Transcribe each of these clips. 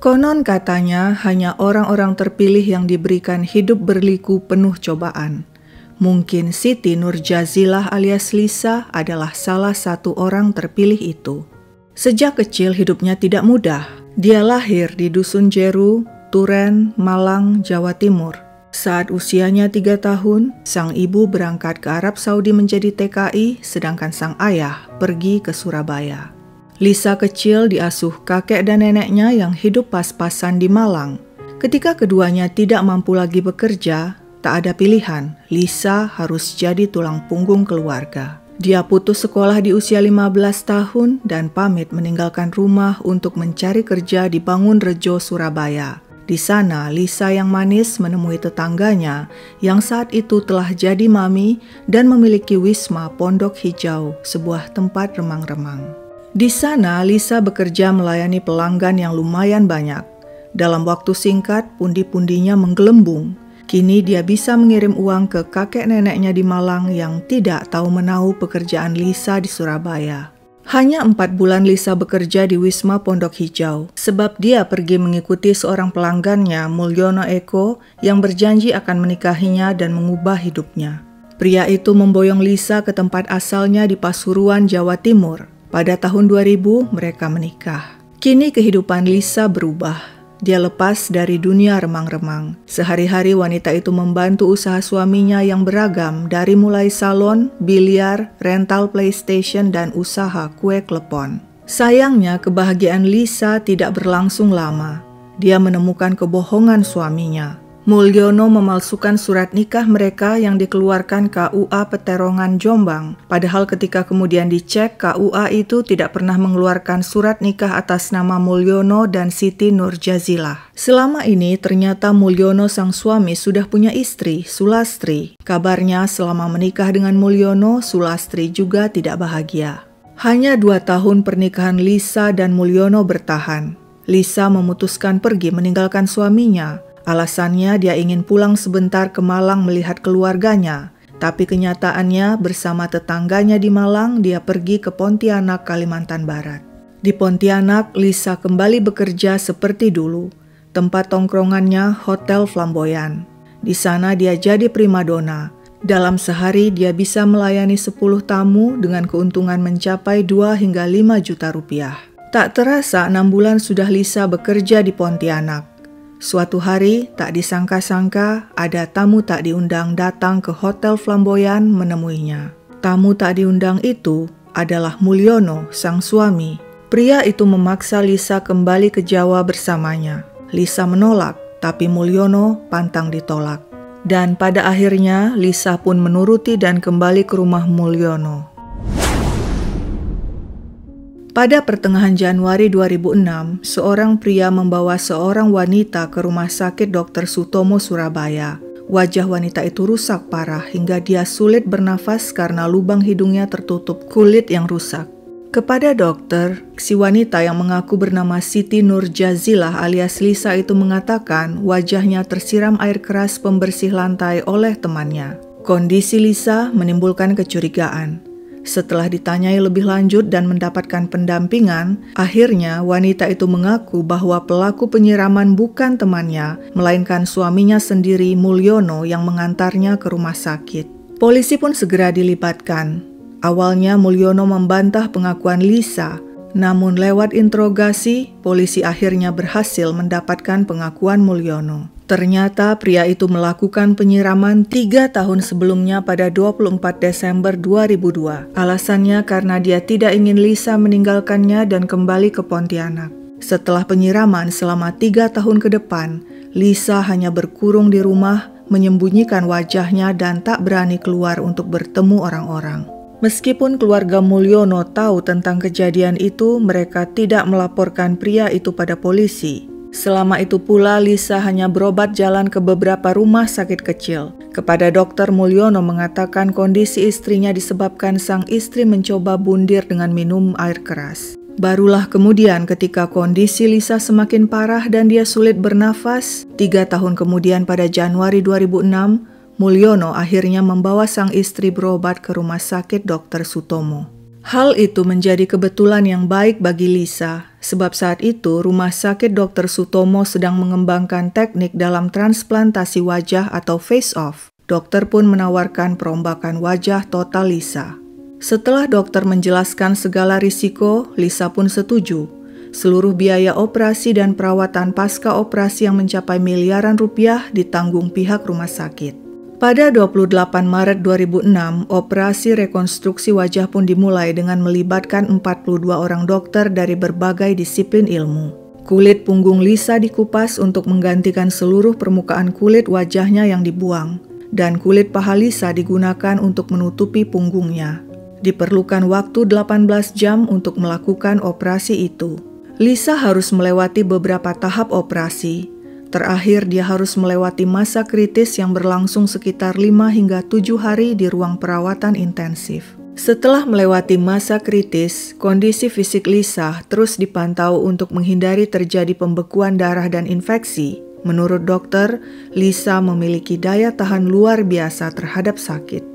Konon katanya hanya orang-orang terpilih yang diberikan hidup berliku penuh cobaan. Mungkin Siti Nurjazilah alias Lisa adalah salah satu orang terpilih itu. Sejak kecil hidupnya tidak mudah. Dia lahir di Dusun Jeru, Turen, Malang, Jawa Timur. Saat usianya 3 tahun, sang ibu berangkat ke Arab Saudi menjadi TKI, sedangkan sang ayah pergi ke Surabaya. Lisa kecil diasuh kakek dan neneknya yang hidup pas-pasan di Malang. Ketika keduanya tidak mampu lagi bekerja, tak ada pilihan, Lisa harus jadi tulang punggung keluarga. Dia putus sekolah di usia 15 tahun dan pamit meninggalkan rumah untuk mencari kerja di Bangunrejo, Surabaya. Di sana, Lisa yang manis menemui tetangganya yang saat itu telah jadi mami dan memiliki wisma Pondok Hijau, sebuah tempat remang-remang. Di sana, Lisa bekerja melayani pelanggan yang lumayan banyak. Dalam waktu singkat, pundi-pundinya menggelembung. Kini dia bisa mengirim uang ke kakek neneknya di Malang yang tidak tahu menahu pekerjaan Lisa di Surabaya. Hanya 4 bulan Lisa bekerja di Wisma Pondok Hijau, sebab dia pergi mengikuti seorang pelanggannya, Mulyono Eko, yang berjanji akan menikahinya dan mengubah hidupnya. Pria itu memboyong Lisa ke tempat asalnya di Pasuruan, Jawa Timur. Pada tahun 2000 mereka menikah. Kini kehidupan Lisa berubah. Dia lepas dari dunia remang-remang. Sehari-hari wanita itu membantu usaha suaminya yang beragam dari mulai salon, biliar, rental PlayStation, dan usaha kue klepon. Sayangnya kebahagiaan Lisa tidak berlangsung lama. Dia menemukan kebohongan suaminya. Mulyono memalsukan surat nikah mereka yang dikeluarkan KUA Peterongan Jombang. Padahal ketika kemudian dicek, KUA itu tidak pernah mengeluarkan surat nikah atas nama Mulyono dan Siti Nurjazilah. Selama ini ternyata Mulyono sang suami sudah punya istri, Sulastri. Kabarnya selama menikah dengan Mulyono, Sulastri juga tidak bahagia. Hanya 2 tahun pernikahan Lisa dan Mulyono bertahan. Lisa memutuskan pergi meninggalkan suaminya. Alasannya dia ingin pulang sebentar ke Malang melihat keluarganya. Tapi kenyataannya bersama tetangganya di Malang dia pergi ke Pontianak, Kalimantan Barat. Di Pontianak, Lisa kembali bekerja seperti dulu. Tempat tongkrongannya Hotel Flamboyan. Di sana dia jadi primadona. Dalam sehari dia bisa melayani 10 tamu dengan keuntungan mencapai 2 hingga 5 juta rupiah. Tak terasa 6 bulan sudah Lisa bekerja di Pontianak. Suatu hari, tak disangka-sangka, ada tamu tak diundang datang ke Hotel Flamboyan menemuinya. Tamu tak diundang itu adalah Mulyono, sang suami. Pria itu memaksa Lisa kembali ke Jawa bersamanya. Lisa menolak, tapi Mulyono pantang ditolak. Dan pada akhirnya, Lisa pun menuruti dan kembali ke rumah Mulyono. Pada pertengahan Januari 2006, seorang pria membawa seorang wanita ke Rumah Sakit Dr. Sutomo, Surabaya. Wajah wanita itu rusak parah hingga dia sulit bernafas karena lubang hidungnya tertutup kulit yang rusak. Kepada dokter, si wanita yang mengaku bernama Siti Nurjazilah alias Lisa itu mengatakan wajahnya tersiram air keras pembersih lantai oleh temannya. Kondisi Lisa menimbulkan kecurigaan. Setelah ditanyai lebih lanjut dan mendapatkan pendampingan, akhirnya wanita itu mengaku bahwa pelaku penyiraman bukan temannya, melainkan suaminya sendiri Mulyono yang mengantarnya ke rumah sakit. Polisi pun segera dilibatkan. Awalnya Mulyono membantah pengakuan Lisa, namun lewat interogasi, polisi akhirnya berhasil mendapatkan pengakuan Mulyono. Ternyata pria itu melakukan penyiraman 3 tahun sebelumnya pada 24 Desember 2002. Alasannya karena dia tidak ingin Lisa meninggalkannya dan kembali ke Pontianak. Setelah penyiraman selama 3 tahun ke depan, Lisa hanya berkurung di rumah, menyembunyikan wajahnya dan tak berani keluar untuk bertemu orang-orang. Meskipun keluarga Mulyono tahu tentang kejadian itu, mereka tidak melaporkan pria itu pada polisi. Selama itu pula, Lisa hanya berobat jalan ke beberapa rumah sakit kecil. Kepada dokter, Mulyono mengatakan kondisi istrinya disebabkan sang istri mencoba bundir dengan minum air keras. Barulah kemudian ketika kondisi Lisa semakin parah dan dia sulit bernafas, 3 tahun kemudian pada Januari 2006, Mulyono akhirnya membawa sang istri berobat ke rumah sakit Dr. Sutomo. Hal itu menjadi kebetulan yang baik bagi Lisa, sebab saat itu rumah sakit Dr. Sutomo sedang mengembangkan teknik dalam transplantasi wajah atau face-off. Dokter pun menawarkan perombakan wajah total Lisa. Setelah dokter menjelaskan segala risiko, Lisa pun setuju. Seluruh biaya operasi dan perawatan pasca operasi yang mencapai miliaran rupiah ditanggung pihak rumah sakit. Pada 28 Maret 2006, operasi rekonstruksi wajah pun dimulai dengan melibatkan 42 orang dokter dari berbagai disiplin ilmu. Kulit punggung Lisa dikupas untuk menggantikan seluruh permukaan kulit wajahnya yang dibuang, dan kulit paha Lisa digunakan untuk menutupi punggungnya. Diperlukan waktu 18 jam untuk melakukan operasi itu. Lisa harus melewati beberapa tahap operasi. Terakhir, dia harus melewati masa kritis yang berlangsung sekitar 5 hingga 7 hari di ruang perawatan intensif. Setelah melewati masa kritis, kondisi fisik Lisa terus dipantau untuk menghindari terjadi pembekuan darah dan infeksi. Menurut dokter, Lisa memiliki daya tahan luar biasa terhadap sakit.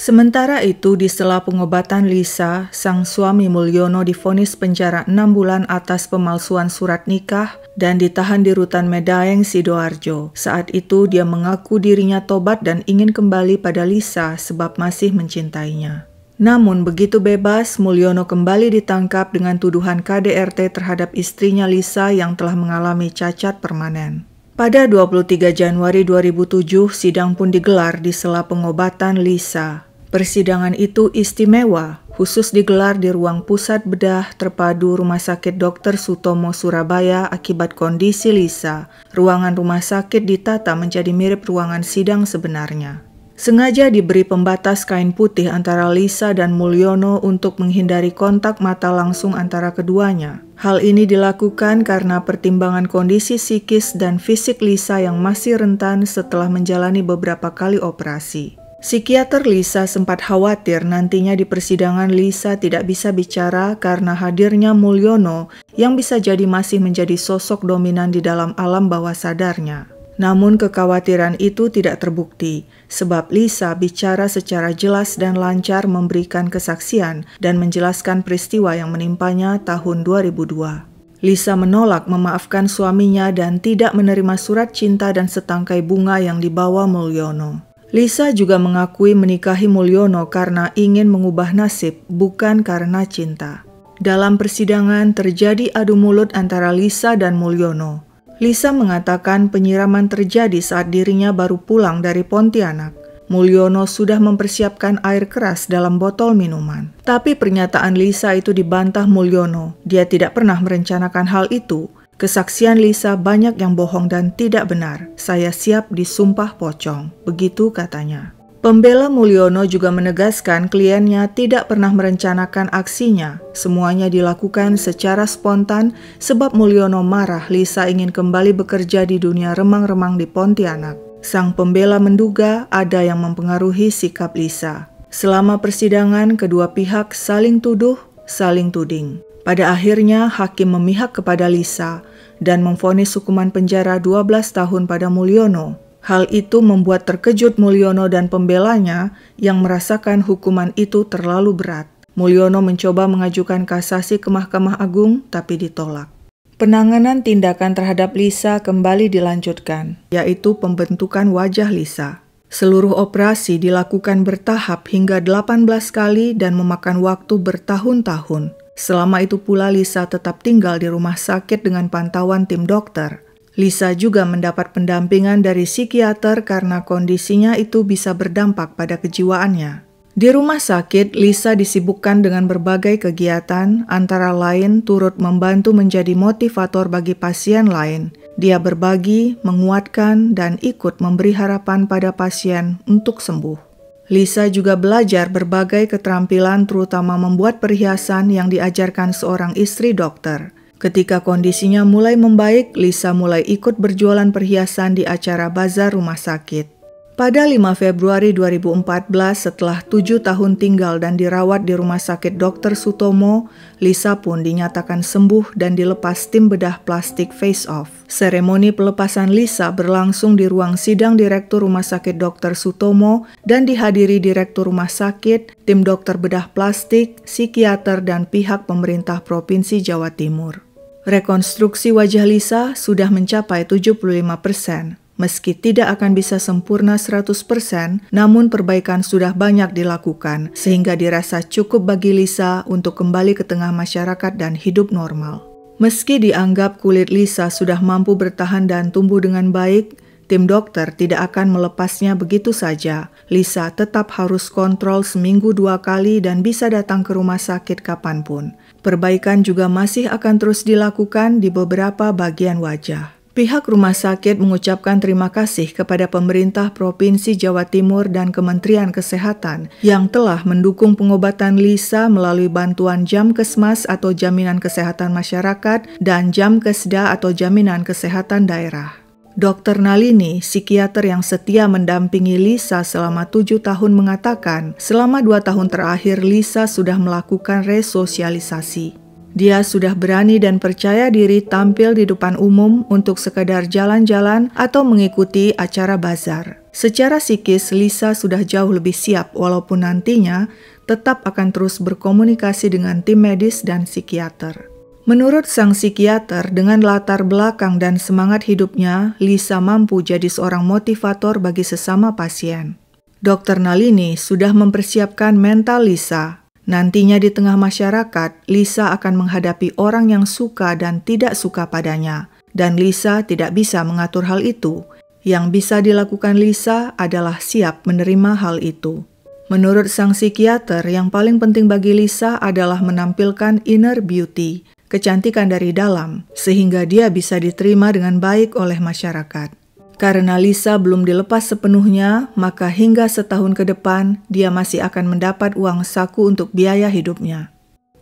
Sementara itu, di sela pengobatan Lisa, sang suami Mulyono divonis penjara 6 bulan atas pemalsuan surat nikah dan ditahan di rutan Medaeng, Sidoarjo. Saat itu, dia mengaku dirinya tobat dan ingin kembali pada Lisa sebab masih mencintainya. Namun, begitu bebas, Mulyono kembali ditangkap dengan tuduhan KDRT terhadap istrinya Lisa yang telah mengalami cacat permanen. Pada 23 Januari 2007, sidang pun digelar di sela pengobatan Lisa. Persidangan itu istimewa, khusus digelar di ruang pusat bedah terpadu Rumah Sakit Dr. Sutomo, Surabaya akibat kondisi Lisa. Ruangan rumah sakit ditata menjadi mirip ruangan sidang sebenarnya. Sengaja diberi pembatas kain putih antara Lisa dan Mulyono untuk menghindari kontak mata langsung antara keduanya. Hal ini dilakukan karena pertimbangan kondisi psikis dan fisik Lisa yang masih rentan setelah menjalani beberapa kali operasi. Psikiater Lisa sempat khawatir nantinya di persidangan Lisa tidak bisa bicara karena hadirnya Mulyono yang bisa jadi masih menjadi sosok dominan di dalam alam bawah sadarnya. Namun kekhawatiran itu tidak terbukti, sebab Lisa bicara secara jelas dan lancar memberikan kesaksian dan menjelaskan peristiwa yang menimpanya tahun 2002. Lisa menolak memaafkan suaminya dan tidak menerima surat cinta dan setangkai bunga yang dibawa Mulyono. Lisa juga mengakui menikahi Mulyono karena ingin mengubah nasib, bukan karena cinta. Dalam persidangan terjadi adu mulut antara Lisa dan Mulyono. Lisa mengatakan penyiraman terjadi saat dirinya baru pulang dari Pontianak. Mulyono sudah mempersiapkan air keras dalam botol minuman. Tapi pernyataan Lisa itu dibantah Mulyono. Dia tidak pernah merencanakan hal itu. Kesaksian Lisa banyak yang bohong dan tidak benar. Saya siap disumpah pocong, begitu katanya. Pembela Mulyono juga menegaskan kliennya tidak pernah merencanakan aksinya. Semuanya dilakukan secara spontan sebab Mulyono marah Lisa ingin kembali bekerja di dunia remang-remang di Pontianak. Sang pembela menduga ada yang mempengaruhi sikap Lisa. Selama persidangan, kedua pihak saling tuduh, saling tuding. Pada akhirnya, hakim memihak kepada Lisa dan memvonis hukuman penjara 12 tahun pada Mulyono. Hal itu membuat terkejut Mulyono dan pembelanya yang merasakan hukuman itu terlalu berat. Mulyono mencoba mengajukan kasasi ke Mahkamah Agung, tapi ditolak. Penanganan tindakan terhadap Lisa kembali dilanjutkan, yaitu pembentukan wajah Lisa. Seluruh operasi dilakukan bertahap hingga 18 kali dan memakan waktu bertahun-tahun. Selama itu pula Lisa tetap tinggal di rumah sakit dengan pantauan tim dokter. Lisa juga mendapat pendampingan dari psikiater karena kondisinya itu bisa berdampak pada kejiwaannya. Di rumah sakit, Lisa disibukkan dengan berbagai kegiatan, antara lain turut membantu menjadi motivator bagi pasien lain. Dia berbagi, menguatkan, dan ikut memberi harapan pada pasien untuk sembuh. Lisa juga belajar berbagai keterampilan terutama membuat perhiasan yang diajarkan seorang istri dokter. Ketika kondisinya mulai membaik, Lisa mulai ikut berjualan perhiasan di acara bazar rumah sakit. Pada 5 Februari 2014, setelah 7 tahun tinggal dan dirawat di Rumah Sakit Dr. Sutomo, Lisa pun dinyatakan sembuh dan dilepas tim bedah plastik Face Off. Seremoni pelepasan Lisa berlangsung di ruang sidang Direktur Rumah Sakit Dr. Sutomo dan dihadiri Direktur Rumah Sakit, tim dokter bedah plastik, psikiater, dan pihak pemerintah Provinsi Jawa Timur. Rekonstruksi wajah Lisa sudah mencapai 75%. Meski tidak akan bisa sempurna 100%, namun perbaikan sudah banyak dilakukan, sehingga dirasa cukup bagi Lisa untuk kembali ke tengah masyarakat dan hidup normal. Meski dianggap kulit Lisa sudah mampu bertahan dan tumbuh dengan baik, tim dokter tidak akan melepasnya begitu saja. Lisa tetap harus kontrol seminggu 2 kali dan bisa datang ke rumah sakit kapanpun. Perbaikan juga masih akan terus dilakukan di beberapa bagian wajah. Pihak rumah sakit mengucapkan terima kasih kepada pemerintah Provinsi Jawa Timur dan Kementerian Kesehatan yang telah mendukung pengobatan Lisa melalui bantuan Jamkesmas atau Jaminan Kesehatan Masyarakat dan Jamkesda atau Jaminan Kesehatan Daerah. Dr. Nalini, psikiater yang setia mendampingi Lisa selama 7 tahun mengatakan, selama 2 tahun terakhir Lisa sudah melakukan resosialisasi. Dia sudah berani dan percaya diri tampil di depan umum untuk sekadar jalan-jalan atau mengikuti acara bazar. Secara psikis, Lisa sudah jauh lebih siap walaupun nantinya tetap akan terus berkomunikasi dengan tim medis dan psikiater. Menurut sang psikiater, dengan latar belakang dan semangat hidupnya, Lisa mampu jadi seorang motivator bagi sesama pasien. Dr. Nalini sudah mempersiapkan mental Lisa. Nantinya di tengah masyarakat, Lisa akan menghadapi orang yang suka dan tidak suka padanya. Dan Lisa tidak bisa mengatur hal itu. Yang bisa dilakukan Lisa adalah siap menerima hal itu. Menurut sang psikiater, yang paling penting bagi Lisa adalah menampilkan inner beauty, kecantikan dari dalam, sehingga dia bisa diterima dengan baik oleh masyarakat. Karena Lisa belum dilepas sepenuhnya, maka hingga setahun ke depan, dia masih akan mendapat uang saku untuk biaya hidupnya.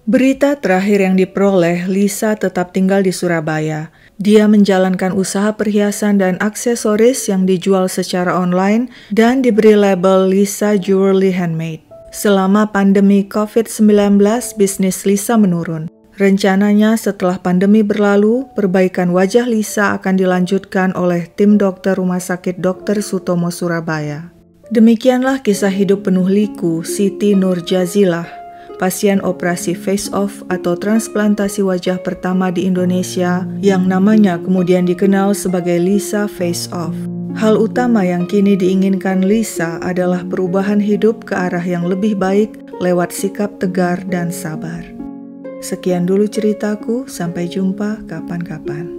Berita terakhir yang diperoleh, Lisa tetap tinggal di Surabaya. Dia menjalankan usaha perhiasan dan aksesoris yang dijual secara online dan diberi label Lisa Jewelry Handmade. Selama pandemi COVID-19, bisnis Lisa menurun. Rencananya setelah pandemi berlalu, perbaikan wajah Lisa akan dilanjutkan oleh tim dokter Rumah Sakit Dr. Sutomo Surabaya. Demikianlah kisah hidup penuh liku Siti Nurjazilah, pasien operasi face off atau transplantasi wajah pertama di Indonesia yang namanya kemudian dikenal sebagai Lisa Face Off. Hal utama yang kini diinginkan Lisa adalah perubahan hidup ke arah yang lebih baik lewat sikap tegar dan sabar. Sekian dulu ceritaku, sampai jumpa kapan-kapan.